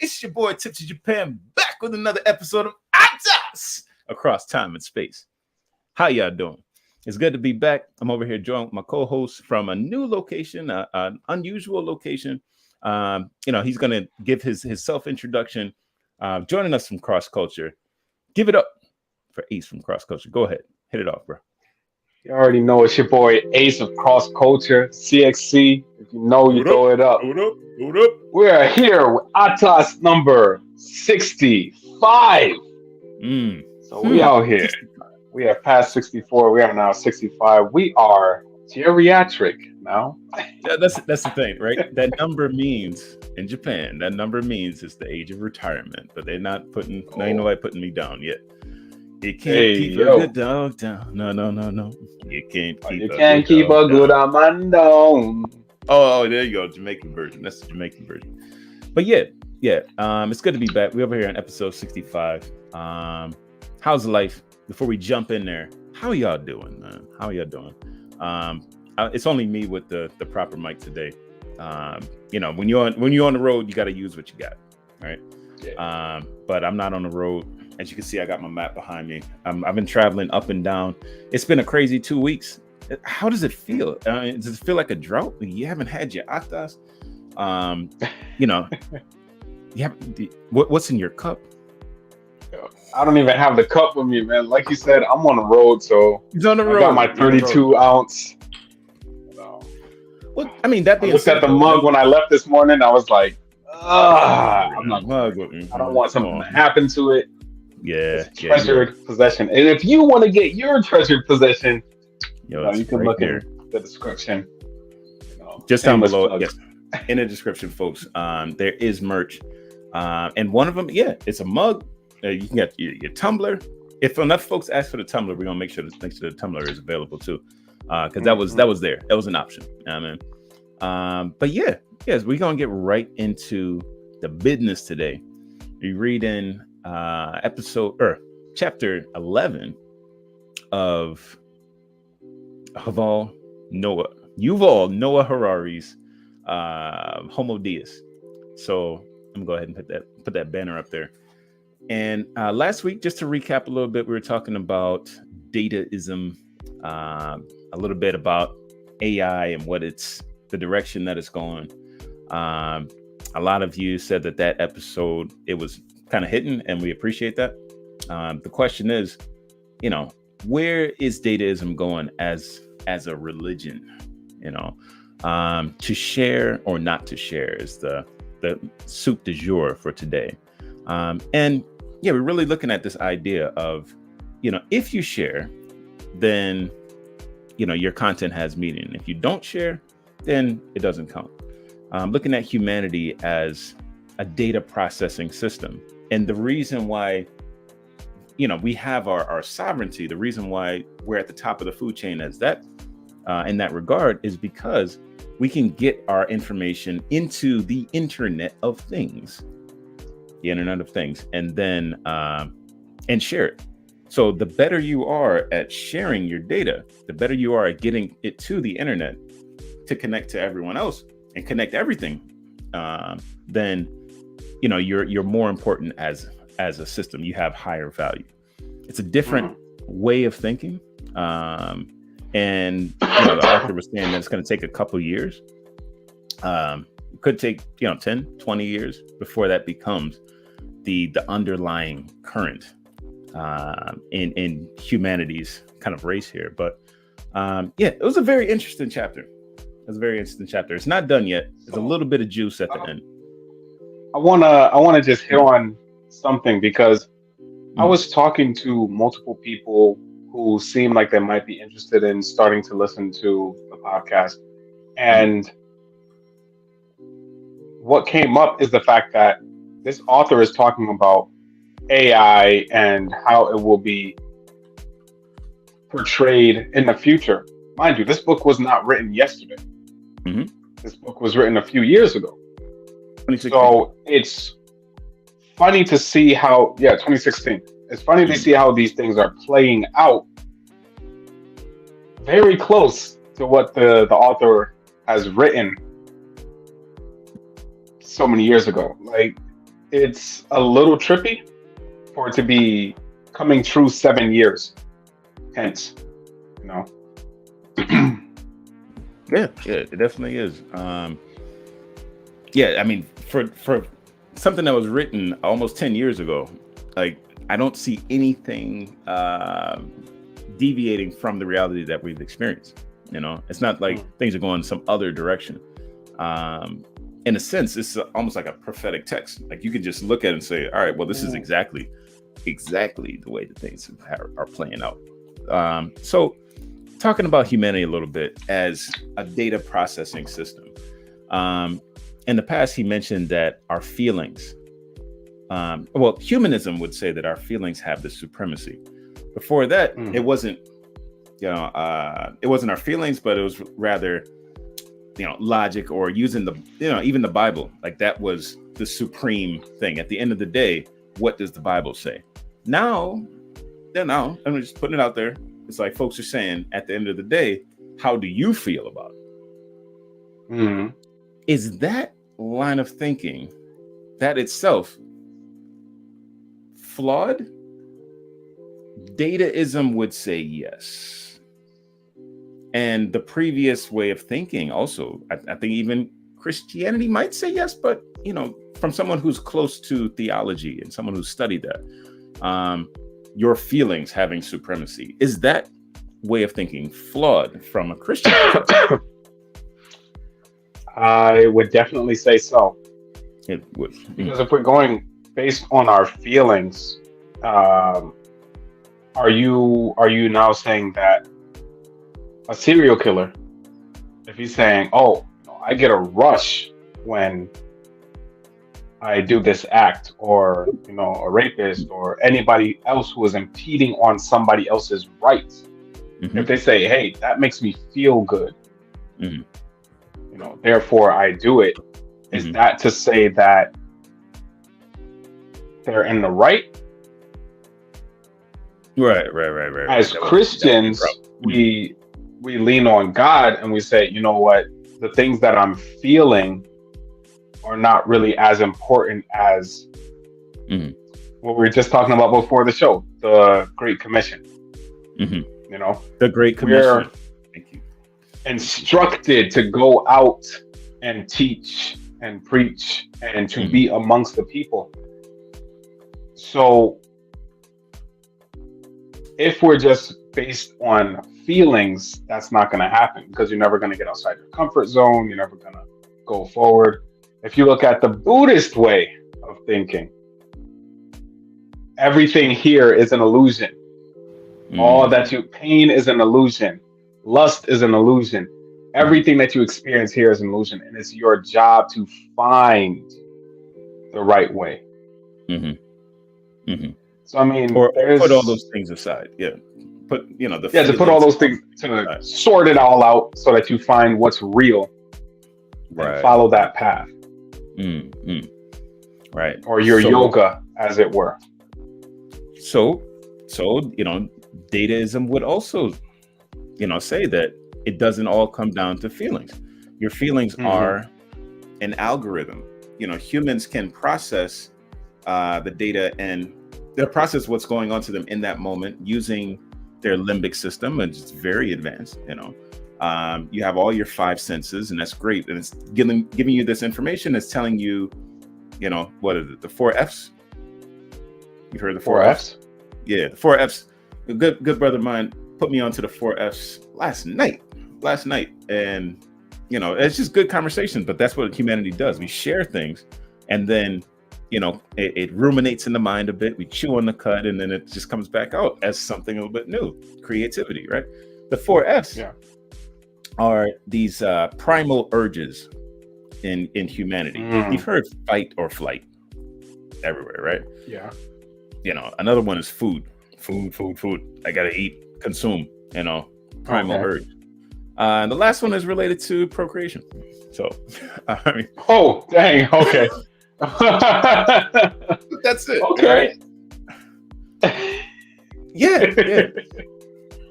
It's your boy Tips of Japan back with another episode of ATAS across time and space. How y'all doing? It's good to be back. I'm over here joined with my co-host from a new location, an unusual location. He's going to give his self-introduction, joining us from Cross Culture. Give it up for Ace from Cross Culture. Go ahead. Hit it off, bro. You already know it's your boy Ace of Cross Culture, CXC. If you know, you throw it up. Hold up. We are here with ATAS number 65. So we out here. We have passed 64. We are now 65. We are geriatric now. Yeah, that's the thing, right? That number means in Japan, it's the age of retirement. But they're not putting. No, ain't nobody putting me down yet. You can't keep a good dog down. No. You can't keep a good man down. Oh, there you go. Jamaican version. That's the Jamaican version. But yeah. It's good to be back. We're over here on episode 65. How's life? Before we jump in there, how y'all doing, man? How y'all doing? It's only me with the proper mic today. When you're on the road, you got to use what you got, right? Yeah. But I'm not on the road. As you can see, I got my map behind me. I've been traveling up and down. It's been a crazy 2 weeks. How does it feel? Does it feel like a drought? You haven't had your ATAS. What's in your cup? I don't even have the cup with me, man. Like you said, I'm on the road, so he's on the road. I got my 32 ounce. Well, I mean, that being said, I looked at the mug when I left this morning. I was like, I'm not mug. I don't want something to happen to it. Yeah, treasured possession. And if you want to get your treasured possession, you can look in the description. Just down below, yes, in the description, folks. There is merch, and one of them, it's a mug. You can get your tumbler. If enough folks ask for the tumbler, we're gonna make sure the tumbler is available too, because that was there. That was an option. But yes, we're gonna get right into the business today. We read in chapter 11 of Yuval Noah Harari's Homo Deus. So I'm gonna go ahead and put that banner up there. And last week, just to recap a little bit, we were talking about dataism, a little bit about AI and the direction that it's going. A lot of you said that episode, it was kind of hitting, and we appreciate that. The question is, where is dataism going as a religion? To share or not to share is the soup du jour for today. We're really looking at this idea of, if you share, then, your content has meaning. If you don't share, then it doesn't count. Looking at humanity as a data processing system. And the reason why, we have our sovereignty, the reason why we're at the top of the food chain in that regard is because we can get our information into the Internet of Things. The Internet of Things, and then and share it. So the better you are at sharing your data, the better you are at getting it to the internet to connect to everyone else and connect everything. Then you're more important as a system. You have higher value. It's a different way of thinking. And the author was saying that it's going to take a couple years. It could take 10, 20 years before that becomes the underlying current in humanity's kind of race here. But it was a very interesting chapter. It's not done yet. There's a little bit of juice at the end. I wanna just hit on something because I was talking to multiple people who seem like they might be interested in starting to listen to the podcast, and what came up is the fact that this author is talking about AI and how it will be portrayed in the future. Mind you, this book was not written yesterday. Mm-hmm. This book was written a few years ago. 2016. So it's funny to see how, 2016. It's funny to see how these things are playing out very close to what the author has written so many years ago. Like, it's a little trippy for it to be coming true 7 years hence, you know. Yeah, it definitely is. Yeah, I mean, for something that was written almost 10 years ago, like I don't see anything deviating from the reality that we've experienced. You know, it's not like things are going some other direction. In a sense, it's almost like a prophetic text. Like you could just look at it and say, all right, well, this is exactly the way that things are playing out. So talking about humanity a little bit as a data processing system. In the past, he mentioned that our feelings, well, humanism would say that our feelings have the supremacy. Before that, it wasn't, it wasn't our feelings, but it was rather, logic or using the, even the Bible, like that was the supreme thing. At the end of the day, what does the Bible say? Now, I'm just putting it out there. It's like folks are saying at the end of the day, how do you feel about it? Is that line of thinking, that itself, flawed? Dataism would say yes. And the previous way of thinking also, I think even Christianity might say yes, but, from someone who's close to theology and someone who's studied that, your feelings having supremacy, is that way of thinking flawed from a Christian perspective? I would definitely say so. It would. Because if we're going based on our feelings, are you now saying that a serial killer, if he's saying, "Oh, I get a rush when I do this act," or a rapist or anybody else who is impeding on somebody else's rights, if they say, "Hey, that makes me feel good," therefore I do it, is that to say that they're in the right? Right. As Christians, we lean on God and we say, you know what, the things that I'm feeling are not really as important as what we were just talking about before the show, the Great Commission. The Great Commission. We're Thank you. Instructed to go out and teach and preach and to be amongst the people. So if we're just based on feelings, that's not going to happen, because you're never going to get outside your comfort zone. You're never going to go forward. If you look at the Buddhist way of thinking, everything here is an illusion. All that pain is an illusion. Lust is an illusion. Everything that you experience here is an illusion, and it's your job to find the right way. So I mean, or put all those things aside. Put to put all those things, to sort it all out so that you find what's real, and follow that path. Right. Or your yoga, as it were. So dataism would also say that it doesn't all come down to feelings. Your feelings are an algorithm. Humans can process the data, and they'll process what's going on to them in that moment using their limbic system, and it's very advanced. You have all your 5 senses, and that's great, and it's giving you this information. It's telling you, what is it, the 4 Fs? You've heard the 4 Fs? Yeah, the 4 Fs. A good brother of mine put me onto the 4 Fs last night, and it's just good conversation. But that's what humanity does. We share things, and then it ruminates in the mind a bit. We chew on the cud, and then it just comes back out as something a little bit new. Creativity, right? The 4 Fs are these primal urges in humanity. You've heard fight or flight everywhere, right? Yeah. Another one is food. I gotta eat, consume. Primal urge. And the last one is related to procreation. So, I mean. Oh, dang. Okay. That's it. Okay. Right? Yeah.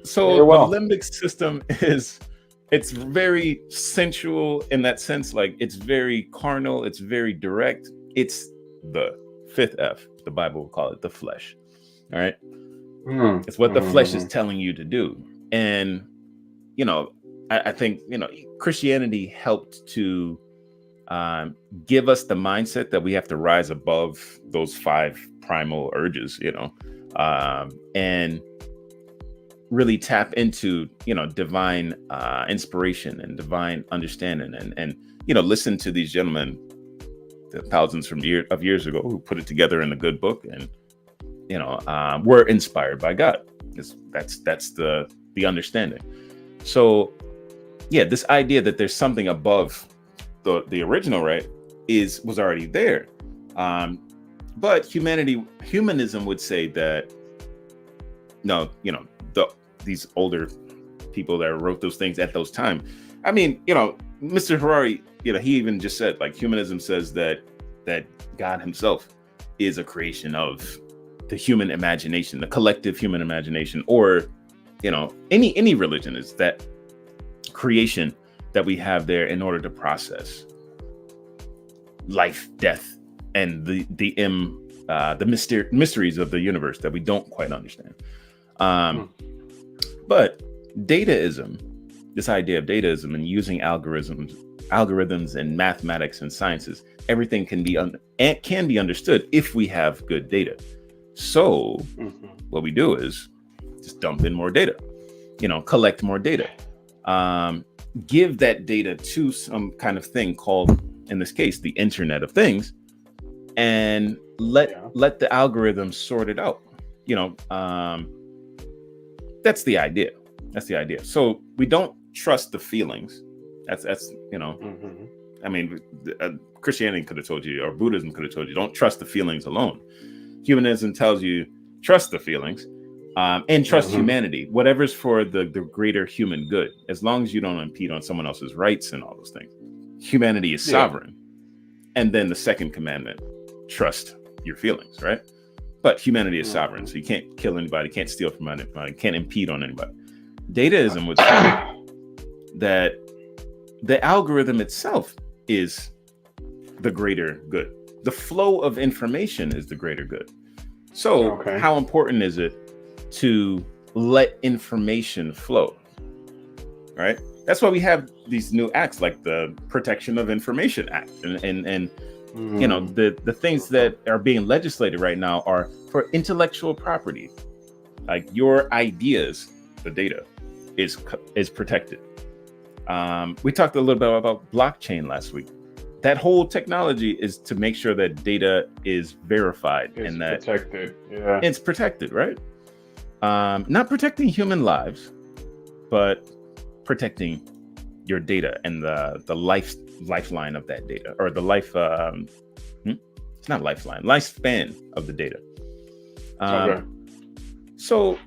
So the limbic system it's very sensual in that sense. Like, it's very carnal. It's very direct. It's the fifth F. The Bible will call it the flesh. All right. It's what the flesh is telling you to do. And, I think, Christianity helped to give us the mindset that we have to rise above those 5 primal urges, and really tap into, divine inspiration and divine understanding and listen to these gentlemen thousands of years ago who put it together in a good book and, were inspired by God. That's the understanding. So, yeah, this idea that there's something above the original, right, was already there. But humanism would say that, no, these older people that wrote those things at those times. I mean, Mr. Harari, he even just said, like, humanism says that God himself is a creation of the human imagination, the collective human imagination, or, any religion is that creation that we have there in order to process life, death, and the mysteries of the universe that we don't quite understand. But dataism, this idea of dataism and using algorithms and mathematics and sciences, everything can be understood if we have good data. So what we do is just dump in more data, collect more data, give that data to some kind of thing called, in this case, the Internet of Things, and let the algorithm sort it out. That's the idea. So we don't trust the feelings. That's I mean, Christianity could have told you, or Buddhism could have told you, don't trust the feelings alone. Humanism tells you trust the feelings, and trust humanity, whatever's for the greater human good, as long as you don't impede on someone else's rights and all those things. Humanity is sovereign. And then the second commandment, trust your feelings, right? But humanity is sovereign, so you can't kill anybody, can't steal from anybody, can't impede on anybody. Dataism would say that the algorithm itself is the greater good. The flow of information is the greater good. So how important is it to let information flow, right? That's why we have these new acts like the Protection of Information Act and the things that are being legislated right now are for intellectual property. Like your ideas, the data is protected. We talked a little bit about blockchain last week. That whole technology is to make sure that data is verified and that it's protected, right? Not protecting human lives, but protecting your data and the lifeline of that data, or the it's not lifeline, lifespan of the data. So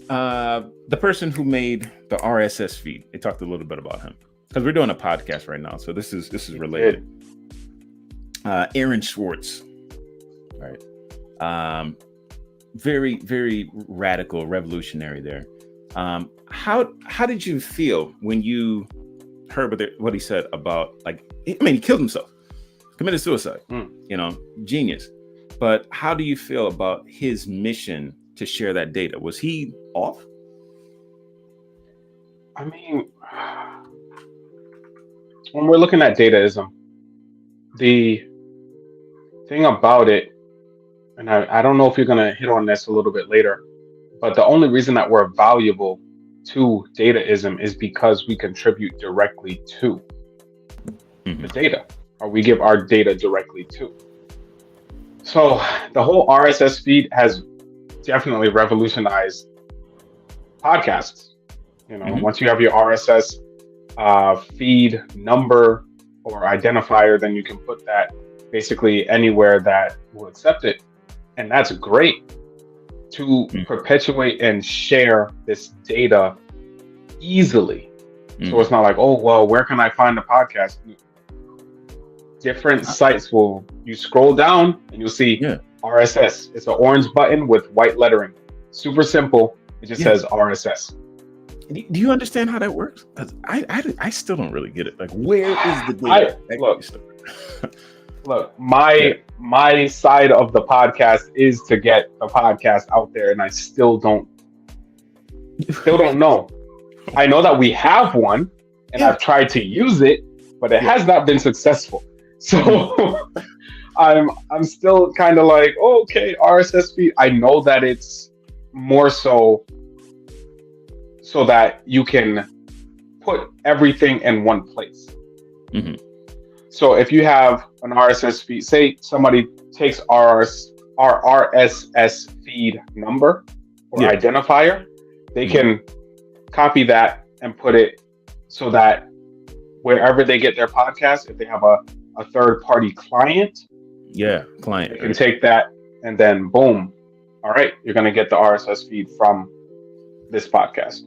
the person who made the RSS feed, they talked a little bit about him because we're doing a podcast right now, so this is related. Aaron Swartz, right? Very, very radical, revolutionary there. How did you feel when you heard what he said about, like, he killed himself, committed suicide, genius. But how do you feel about his mission to share that data? Was he off? I mean, when we're looking at dataism, the thing about it, and I don't know if you're going to hit on this a little bit later, but the only reason that we're valuable to dataism is because we contribute directly to the data, or we give our data directly to. So the whole RSS feed has definitely revolutionized podcasts. Once you have your RSS feed number or identifier, then you can put that basically anywhere that will accept it. And that's great to perpetuate and share this data easily. So it's not like, oh, well, where can I find the podcast? Different sites you scroll down and you'll see RSS. It's an orange button with white lettering. Super simple. It just says RSS. Do you understand how that works? Because I still don't really get it. Like, where is the data? Look, my side of the podcast is to get the podcast out there, and I still don't know. I know that we have one, and I've tried to use it, but it has not been successful. So I'm still kind of like, okay, RSS feed. I know that it's more so that you can put everything in one place. Mm-hmm. So if you have an RSS feed, say somebody takes our RSS feed number or identifier, they can copy that and put it so that wherever they get their podcast, if they have a third party client, they can take that and then boom, all right, you're going to get the RSS feed from this podcast.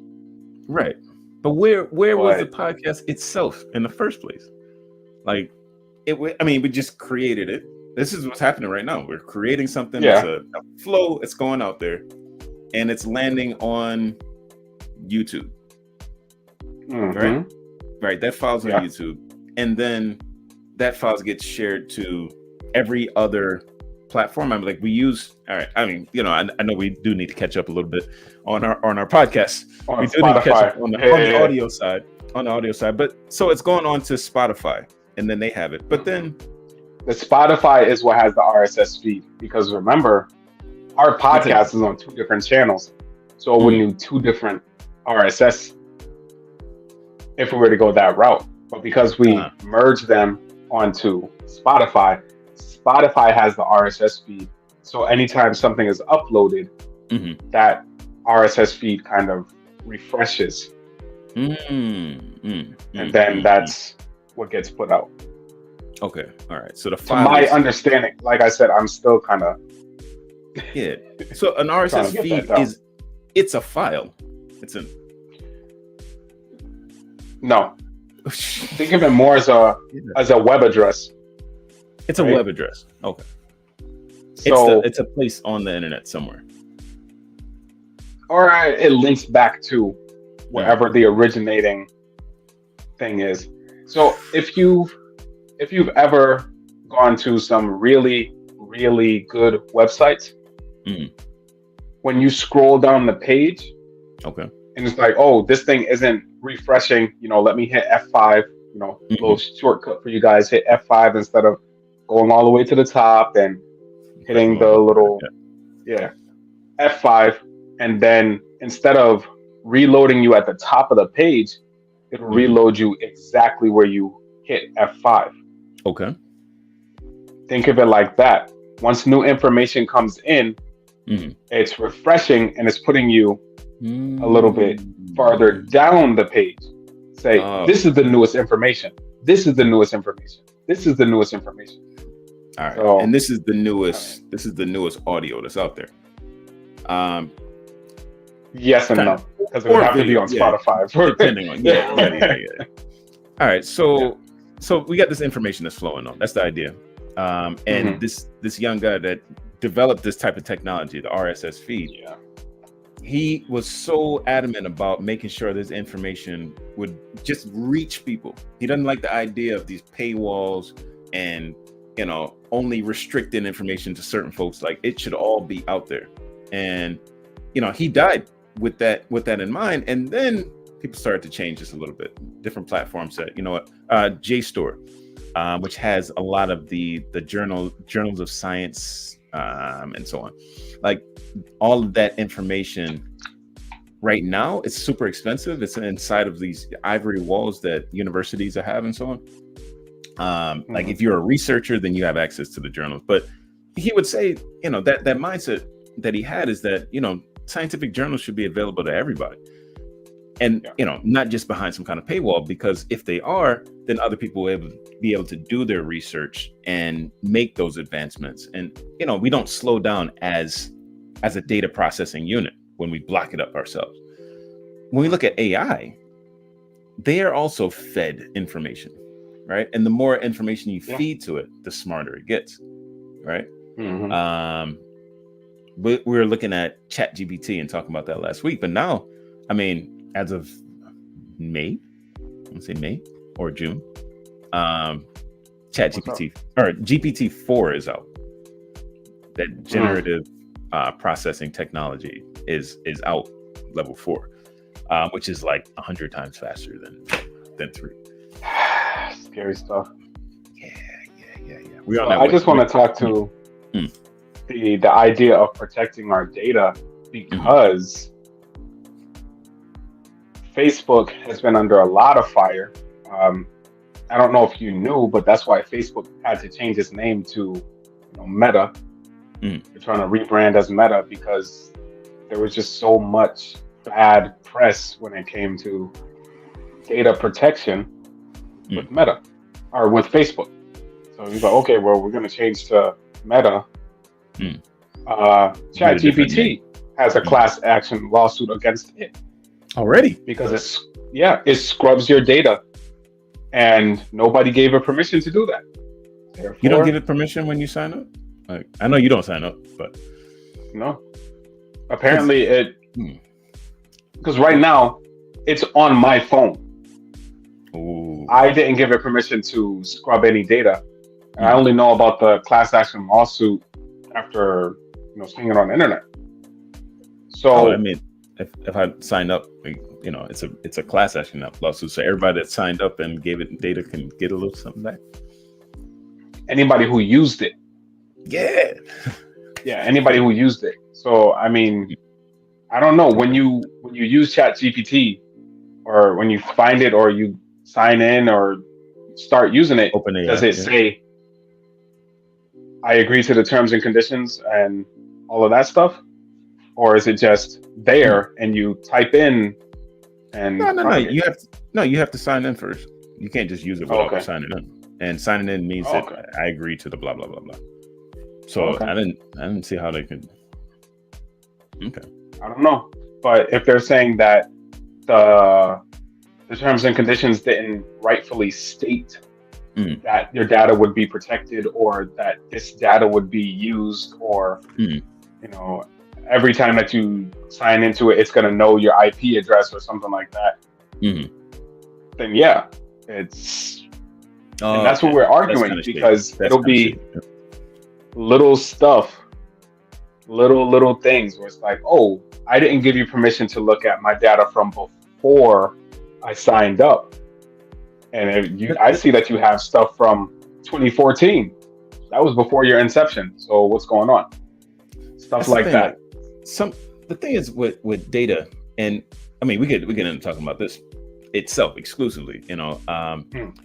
Right. But where was the podcast itself in the first place? Like, we just created it. This is what's happening right now. We're creating something that's a flow. It's going out there, and it's landing on YouTube. Right. That file's on YouTube, and then that file gets shared to every other platform. I'm like, we use. All right. I mean, I know we do need to catch up a little bit on our podcast. We do need to catch up on the audio side. On the audio side, but so it's going on to Spotify, and then they have it. But then the Spotify is what has the RSS feed, because remember, our podcast is on 2 different channels, so it would need 2 different RSS if we were to go that route. But because we merge them onto Spotify has the RSS feed. So anytime something is uploaded, that RSS feed kind of refreshes. And then that's what gets put out. Okay. All right. So my understanding, like I said, I'm still kind of So an RSS feed it's a file. No. Think of it more as a web address. It's a web address. Okay. So it's a place on the internet somewhere. Or it links back to wherever the originating thing is. So if you've ever gone to some really, really good websites, when you scroll down the page, and it's like, oh, this thing isn't refreshing, let me hit F5, little shortcut for you guys, hit F5 instead of going all the way to the top and hitting the little F5, and then instead of reloading you at the top of the page, it'll reload you exactly where you hit F5. Okay. Think of it like that. Once new information comes in, it's refreshing and it's putting you a little bit farther down the page. Say, this is the newest information. This is the newest information. This is the newest information. All right. So, and this is the newest. This is the newest audio that's out there. Yes and no, because it would have to be on Spotify. Depending on All right, so we got this information that's flowing on. That's the idea. And this young guy that developed this type of technology, the RSS feed, he was so adamant about making sure this information would just reach people. He doesn't like the idea of these paywalls and only restricting information to certain folks. Like, it should all be out there. And he died with that in mind. And then people started to change this a little bit. Different platforms said, JSTOR, which has a lot of the journals of science and so on. Like, all of that information right now, it's super expensive. It's inside of these ivory walls that universities have and so on. Like, if you're a researcher, then you have access to the journals. But he would say, that mindset that he had is that, scientific journals should be available to everybody. And, not just behind some kind of paywall, because if they are, then other people will be able to do their research and make those advancements. And, we don't slow down as a data processing unit when we block it up ourselves. When we look at AI, they are also fed information, right? And the more information you feed to it, the smarter it gets, right? We were looking at ChatGPT and talking about that last week, but now, as of May or June, ChatGPT or GPT-4 is out. That generative processing technology is out, level 4, which is like 100 times faster than 3. Scary stuff. Yeah. So I just want to talk to the idea of protecting our data, because Facebook has been under a lot of fire. I don't know if you knew, but that's why Facebook had to change its name to Meta. They're trying to rebrand as Meta because there was just so much bad press when it came to data protection with Meta or with Facebook. So he's like, okay, well, we're going to change to Meta. ChatGPT has a class action lawsuit against it already because it scrubs your data, and nobody gave it permission to do that. Therefore, you don't give it permission when you sign up? Like, I know you don't sign up, but no. Apparently because right now it's on my phone. Ooh. I didn't give it permission to scrub any data. And I only know about the class action lawsuit after seeing it on the internet. So I mean, if I signed up, it's a class action lawsuit. So everybody that signed up and gave it data can get a little something back. Anybody who used it. Yeah. Yeah, anybody who used it. So I mean, I don't know, when you use ChatGPT, or when you find it, or you sign in or start using it, does it say I agree to the terms and conditions and all of that stuff? Or is it just there and you type in and no. You have to sign in first. You can't just use it without signing in. And signing in means that I agree to the blah blah blah blah. So I didn't see how they could. Okay. I don't know, but if they're saying that the terms and conditions didn't rightfully state that your data would be protected, or that this data would be used, or every time that you sign into it, it's going to know your IP address or something like that. Then yeah, it's and that's what we're arguing, because it'll be little stuff, little things where it's like, oh, I didn't give you permission to look at my data from before I signed up, and I see that you have stuff from 2014. That was before your inception. So what's going on? Stuff like that. The thing is with data, and I mean we get into talking about this itself exclusively,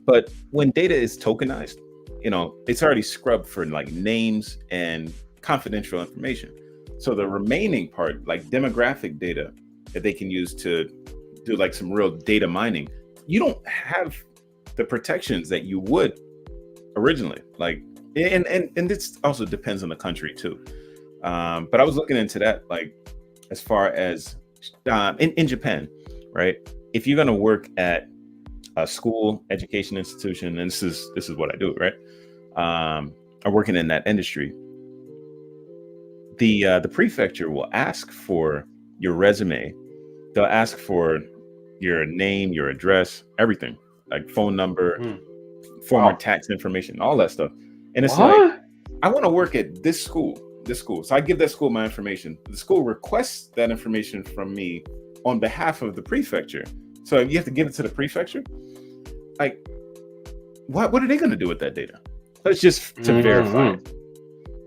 but when data is tokenized, it's already scrubbed for like names and confidential information. So the remaining part, like demographic data that they can use to do like some real data mining, you don't have the protections that you would originally. Like, and this also depends on the country too. But I was looking into that, like as far as in Japan, right? If you're going to work at a school education institution, and this is what I do, right? I'm working in that industry. The prefecture will ask for your resume. They'll ask for your name, your address, everything, like phone number, former tax information, all that stuff. And it's like, I want to work at this school. So I give that school my information. The school requests that information from me on behalf of the prefecture. So you have to give it to the prefecture. Like, what are they going to do with that data? It's just to verify.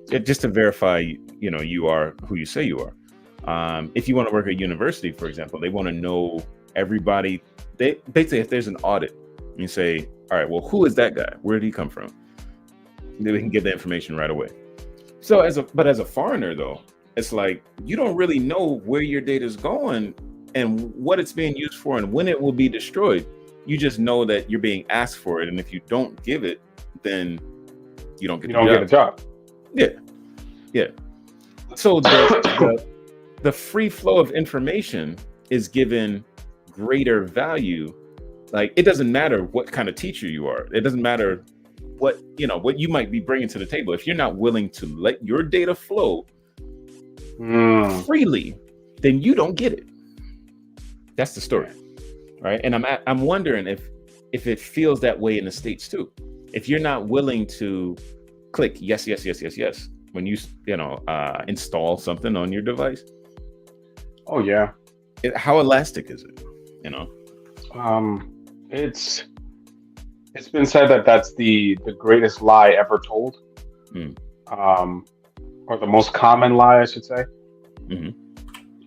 Just to verify, you are who you say you are. If you want to work at a university, for example, they want to know everybody. They basically, if there's an audit, you say, all right, well, who is that guy? Where did he come from? Then we can get the information right away. So as a foreigner though, it's like you don't really know where your data is going and what it's being used for and when it will be destroyed. You just know that you're being asked for it, and if you don't give it, then you don't get a job. Yeah. So the free flow of information is given greater value. Like, it doesn't matter what kind of teacher you are. It doesn't matter what you might be bringing to the table. If you're not willing to let your data flow freely, then you don't get it. That's the story, right? And I'm wondering if it feels that way in the States too. if you're not willing to click yes when you install something on your device, oh yeah, how elastic is it? It's been said that that's the greatest lie ever told, or the most common lie, I should say. Mm-hmm.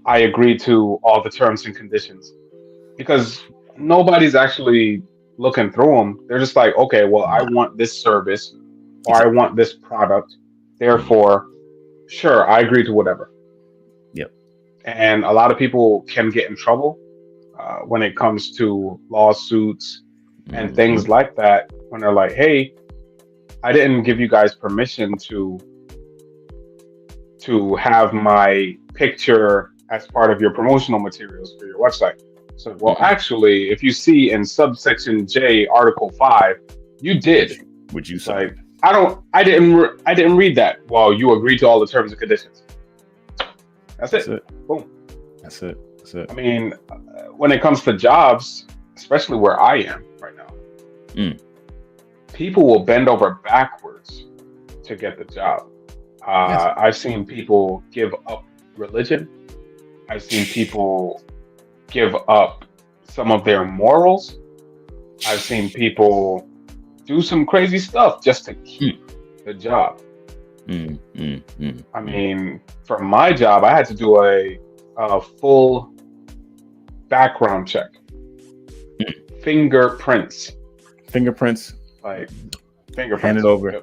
I agree to all the terms and conditions because nobody's actually looking through them. They're just like, okay, well, I want this service or I want this product. Therefore, sure, I agree to whatever. Yep. And a lot of people can get in trouble when it comes to lawsuits and things like that. When they're like, hey, I didn't give you guys permission to have my picture as part of your promotional materials for your website. So, well, actually, if you see in subsection J, Article 5, you did. Would you say? Like, I didn't read that. Well, you agreed to all the terms and conditions. That's it. Boom. That's it. I mean, when it comes to jobs, especially where I am right now, people will bend over backwards to get the job. I've seen people give up religion. I've seen people give up some of their morals. I've seen people do some crazy stuff just to keep the job. I mean, for my job, I had to do a full background check. Fingerprints. Like fingerprints. Hand it over.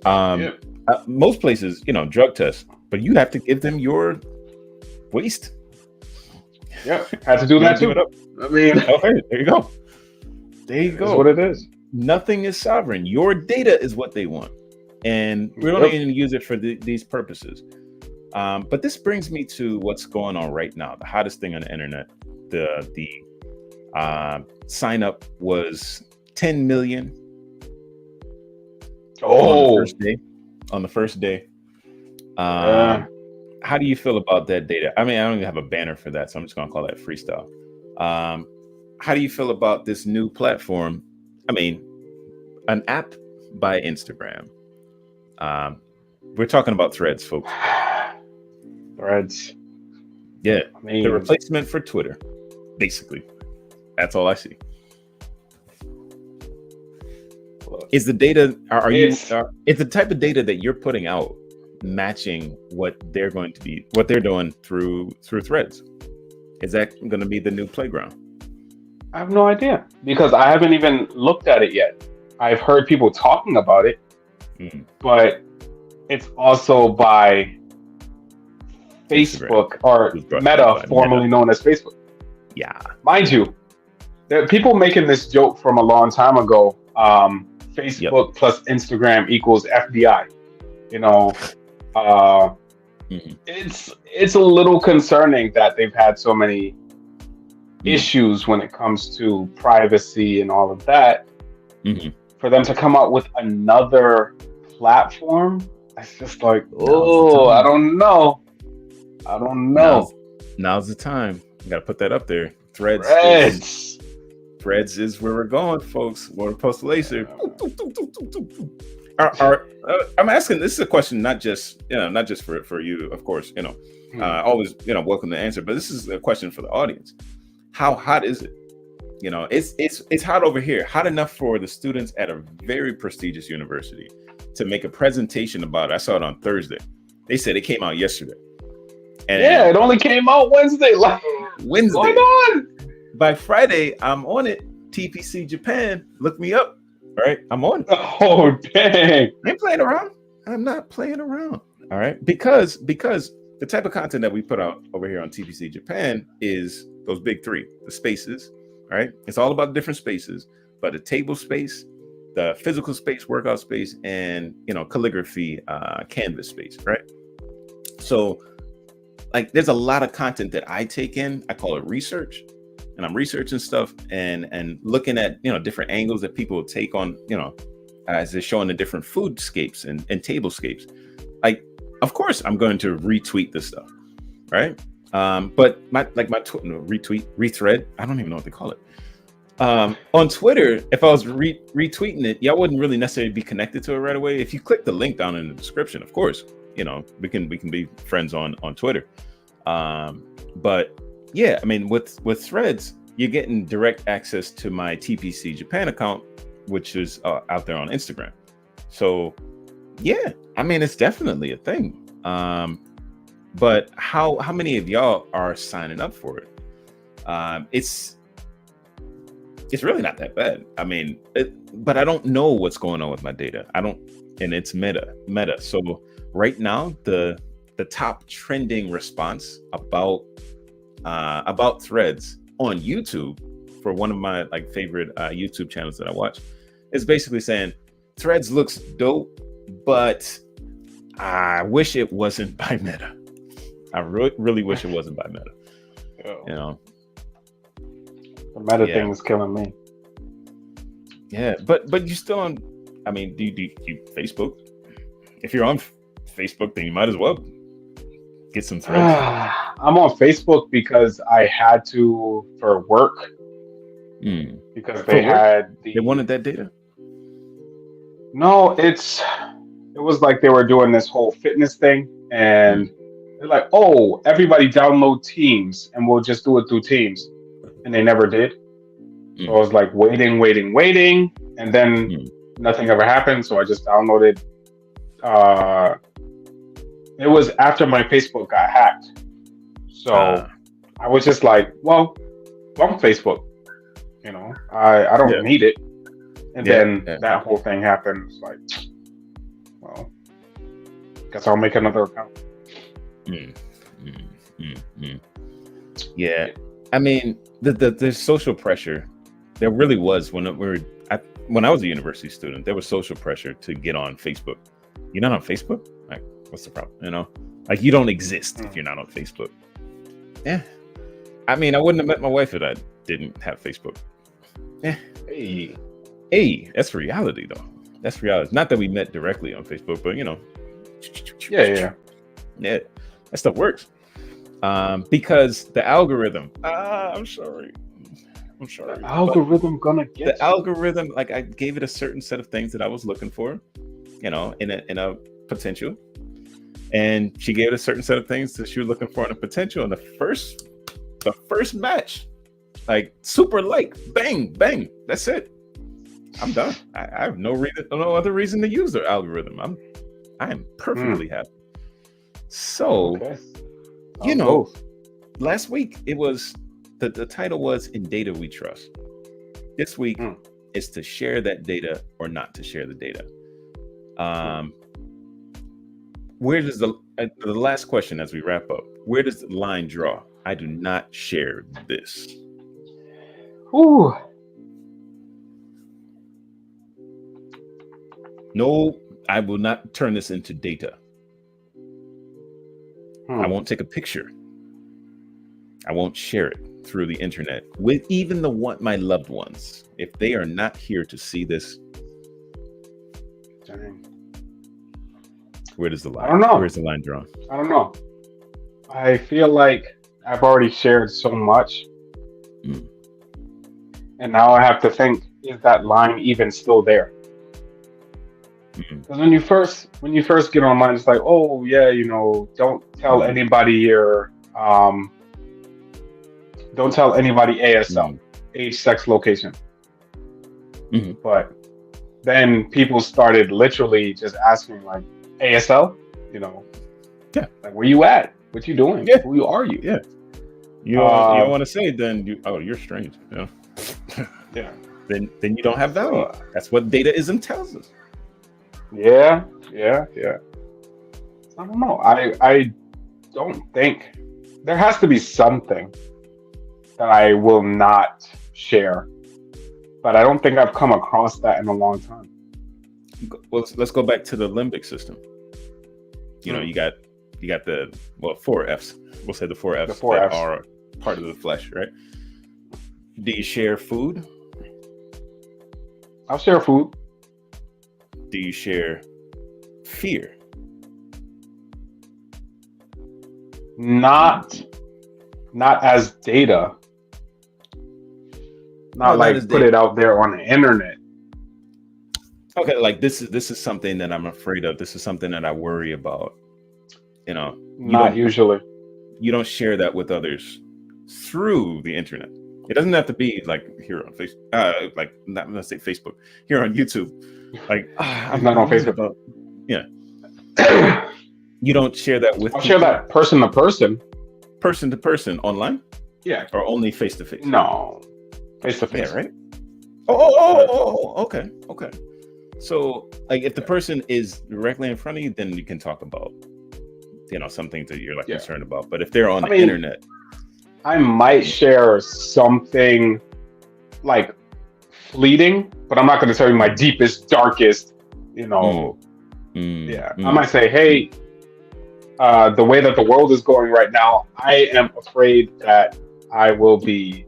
Yep. Most places, drug tests, but you have to give them your waste. Yeah, had to do that too. I mean, okay, there you go. That's what it is. Nothing is sovereign. Your data is what they want, and we're only going to use it for these purposes. But this brings me to what's going on right now. The hottest thing on the internet. The sign up was 10 million. On the first day. How do you feel about that data? I mean, I don't even have a banner for that, so I'm just going to call that freestyle. How do you feel about this new platform? I mean, an app by Instagram. We're talking about Threads, folks. Threads. Yeah, the replacement for Twitter, basically. That's all I see. Is the data? Is the type of data that you're putting out matching what they're doing through Threads? Is that going to be the new playground? I have no idea because I haven't even looked at it yet. I've heard people talking about it, but it's also by Facebook or Meta, formerly known as Facebook. Yeah, mind you, there are people making this joke from a long time ago. Facebook plus Instagram equals FBI. It's a little concerning that they've had so many issues when it comes to privacy and all of that. For them to come out with another platform, it's just like, I don't know. Now's the time. You got to put that up there. Threads is where we're going, folks. Water Post Laser. I'm asking. This is a question, not just for you, of course. Always welcome to answer. But this is a question for the audience. How hot is it? It's hot over here. Hot enough for the students at a very prestigious university to make a presentation about it. I saw it on Thursday. They said it came out yesterday. And it only came out Wednesday. Wednesday. What's going on? By Friday, I'm on it. TPC Japan, look me up. All right, I'm on it. Oh, dang. I ain't playing around. I'm not playing around. All right, because the type of content that we put out over here on TPC Japan is those big three, the spaces. All right, it's all about different spaces, but the table space, the physical space, workout space, and calligraphy, canvas space. Right. So, like, there's a lot of content that I take in. I call it research. And I'm researching stuff and looking at, different angles that people take on, as they're showing the different foodscapes and tablescapes. Like, of course, I'm going to retweet this stuff, right? But my rethread, I don't even know what they call it. On Twitter, if I was retweeting it, y'all wouldn't really necessarily be connected to it right away. If you click the link down in the description, of course, we can be friends on Twitter. But yeah, I mean, with Threads, you're getting direct access to my TPC Japan account, which is out there on Instagram. So yeah, I mean, it's definitely a thing. But how many of y'all are signing up for it? It's really not that bad. I mean, but I don't know what's going on with my data. And it's meta. So right now, the top trending response about Threads on YouTube for one of my favorite YouTube channels that I watch is basically saying Threads looks dope, but I wish it wasn't by Meta. I really wish it wasn't by Meta. The Meta thing is killing me. Yeah, but you still on. I mean, do you Facebook? If you're on Facebook, then you might as well get some Threads. I'm on Facebook because I had to for work. Because they wanted that data. No, it was like they were doing this whole fitness thing, and they're like, "Oh, everybody download Teams, and we'll just do it through Teams," and they never did. So I was like waiting, and then nothing ever happened. So I just downloaded. It was after my Facebook got hacked, so I was just like, "Well, bump Facebook," I don't need it. And then that whole thing happened. It's like, well, guess I'll make another account. Yeah, I mean, the social pressure. There really was when I was a university student. There was social pressure to get on Facebook. You're not on Facebook? Like, what's the problem? Like you don't exist if you're not on Facebook. Yeah, I mean, I wouldn't have met my wife if I didn't have Facebook. Yeah, hey, that's reality though. That's reality. Not that we met directly on Facebook, but yeah, that stuff works. Because the algorithm. I'm sorry. The algorithm gonna get the algorithm. Like I gave it a certain set of things that I was looking for, in a potential, and she gave it a certain set of things that she was looking for in a potential. And the first match, like super like bang bang. That's it. I'm done. I have no other reason to use the algorithm. I am perfectly happy. So, last week it was the title was "In Data We Trust." This week is to share that data or not to share the data. Where does the last question as we wrap up? Where does the line draw? I do not share this. Ooh. No, I will not turn this into data. I won't take a picture. I won't share it through the internet with even my loved ones. If they are not here to see this, where does the line? I don't know. Where's the line drawn? I don't know. I feel like I've already shared so much. And now I have to think, is that line even still there? Because when you first get online, it's like, oh yeah, don't tell anybody your don't tell anybody ASL, age, sex, location. But then people started literally just asking like ASL, like where you at? What you doing? Yeah. Who are you? Yeah. You don't want to say it, then you're strange. Yeah. Then you don't have value. That's what dataism tells us. Yeah. I don't know. I don't think there has to be something that I will not share, but I don't think I've come across that in a long time. Well, let's go back to the limbic system. You got the 4 Fs. We'll say the 4 Fs that are part of the flesh, right? Do you share food? I'll share food. Do you share fear? Not as data. not like put it out there on the internet. Okay, like this is something that I'm afraid of. This is something that I worry about. You know, not usually. You don't share that with others through the internet. It doesn't have to be like here on Facebook, like not let's say Facebook, here on YouTube. Like I'm not on Facebook. About, yeah. You don't share that with. I'll share that person to person online. Yeah. Or only face to face. No, face to face. Yeah, right. Oh, okay. So, like, if the person is directly in front of you, then you can talk about, some things that you're like concerned about. But if they're on the internet, I might share something like fleeting, but I'm not going to tell you my deepest, darkest. I might say, hey, the way that the world is going right now, I am afraid that I will be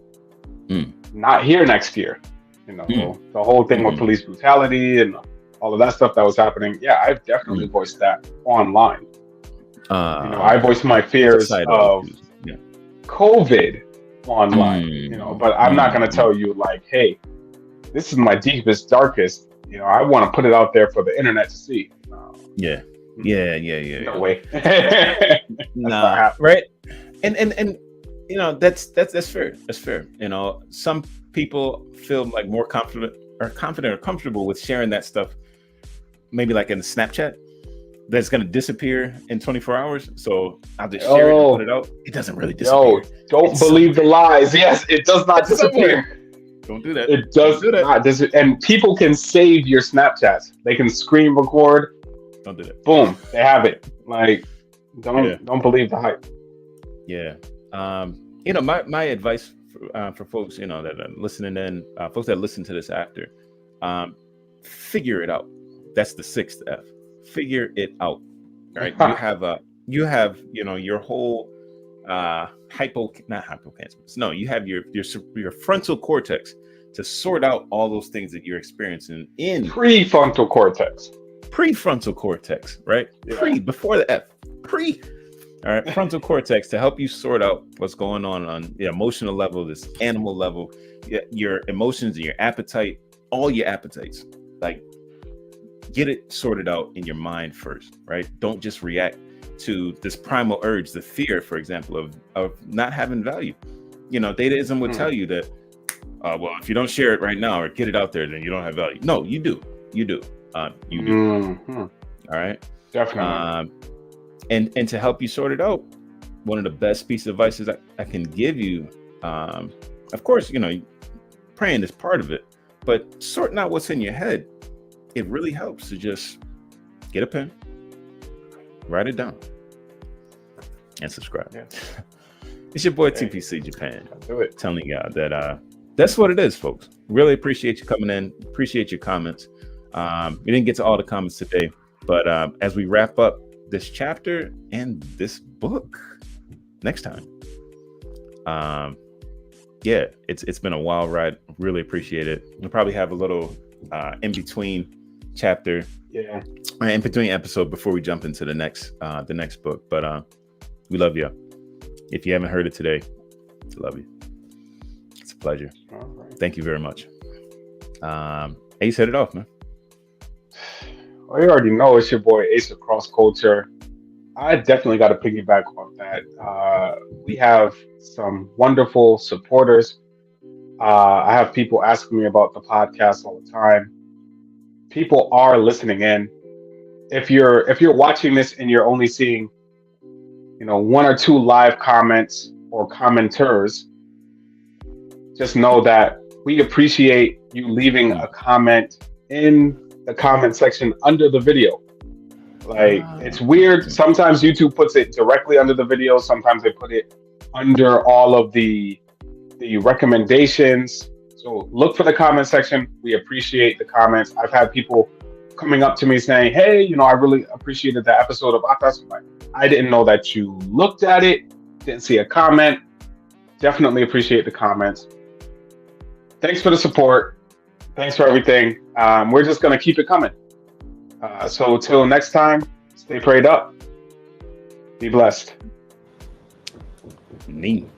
not here next year. The whole thing with police brutality and all of that stuff that was happening. Yeah, I've definitely voiced that online. I voiced my fears of COVID online, but I'm not going to tell you like, hey, this is my deepest, darkest, I want to put it out there for the internet to see. Yeah. No way. Nah, right. And that's fair. That's fair. Some people feel like more confident or comfortable with sharing that stuff, maybe like in Snapchat, that's going to disappear in 24 hours. So I'll just share it and put it out. It doesn't really disappear. Don't believe the lies. Yes, it does not disappear. Don't do that. It does not disappear. And people can save your Snapchats. They can screen record. Don't do that. Boom, they have it. Like, don't believe the hype. Yeah. My advice for folks, that are listening in, folks that listen to this after, figure it out. That's the 6th F. Figure it out. All right. You have your whole not hippocampus. No, you have your frontal cortex to sort out all those things that you're experiencing in prefrontal cortex. Prefrontal cortex, right? Yeah. Before the F. All right, frontal cortex to help you sort out what's going on the emotional level, this animal level, your emotions and your appetite, all your appetites. Like, get it sorted out in your mind first, right? Don't just react to this primal urge, the fear, for example, of not having value. Dataism would tell you that, well, if you don't share it right now or get it out there, then you don't have value. No, you do. You do. Mm-hmm. All right. Definitely. And to help you sort it out, one of the best pieces of advice I can give you, of course, praying is part of it, but sorting out what's in your head, it really helps to just get a pen, write it down, and subscribe. Yeah. It's your boy TPC Japan. Do it. Telling y'all that that's what it is, folks. Really appreciate you coming in. Appreciate your comments. We didn't get to all the comments today, but as we wrap up this chapter and this book next time, it's been a wild ride. Really appreciate it. We'll probably have a little in between chapter, in between episode before we jump into the next book. But we love you. If you haven't heard it today, I love you. It's a pleasure. All right. Thank you very much. Ace, head it off, man. Well, you already know it's your boy Ace of Cross Culture. I definitely got to piggyback on that. We have some wonderful supporters. I have people asking me about the podcast all the time. People are listening in. If you're watching this and you're only seeing, 1 or 2 live comments or commenters, just know that we appreciate you leaving a comment in the comment section under the video. Like, it's weird. Sometimes YouTube puts it directly under the video. Sometimes they put it under all of the recommendations. So look for the comment section. We appreciate the comments. I've had people coming up to me saying, hey, I really appreciated that episode of ATAS. I'm like, I didn't know that you looked at it, didn't see a comment. Definitely appreciate the comments. Thanks for the support. Thanks for everything. We're just going to keep it coming. So till next time, stay prayed up. Be blessed. Neat.